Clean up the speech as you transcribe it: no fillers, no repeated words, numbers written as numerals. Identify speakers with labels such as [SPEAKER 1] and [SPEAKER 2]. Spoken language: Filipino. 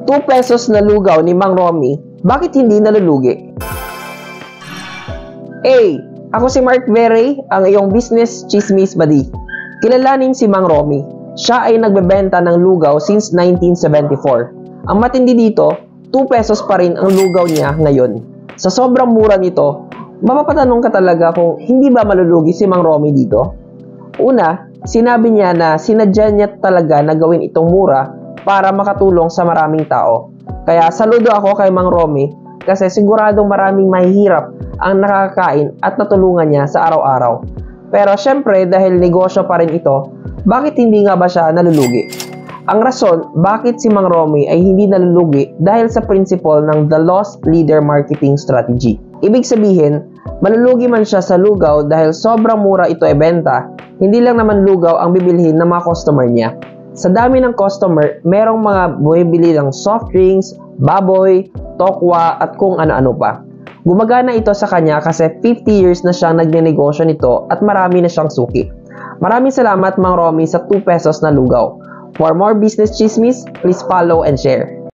[SPEAKER 1] 2 pesos na lugaw ni Mang Romy, bakit hindi nalulugi? A. Ako si Mark Verey, ang iyong business chismis buddy. Kilalanin si Mang Romy. Siya ay nagbebenta ng lugaw since 1974. Ang matindi dito, 2 pesos pa rin ang lugaw niya ngayon. Sa sobrang mura nito, mapapatanong ka talaga kung hindi ba malulugi si Mang Romy dito? Una, sinabi niya na sinadya niya talaga na gawin itong mura para makatulong sa maraming tao. Kaya saludo ako kay Mang Romy kasi siguradong maraming mahihirap ang nakakain at natulungan niya sa araw-araw. Pero syempre dahil negosyo pa rin ito, bakit hindi nga ba siya nalulugi? Ang rason bakit si Mang Romy ay hindi nalulugi dahil sa principle ng The Loss Leader Marketing Strategy. Ibig sabihin, malulugi man siya sa lugaw dahil sobrang mura ito ibenta, hindi lang naman lugaw ang bibilhin ng mga customer niya. Sa dami ng customer, merong mga bumibili ng soft drinks, baboy, tokwa at kung ano-ano pa. Gumagana ito sa kanya kasi 50 years na siyang nagnenegosyo nito at marami na siyang suki. Maraming salamat Mang Romy sa 2 pesos na lugaw. For more business chismis, please follow and share.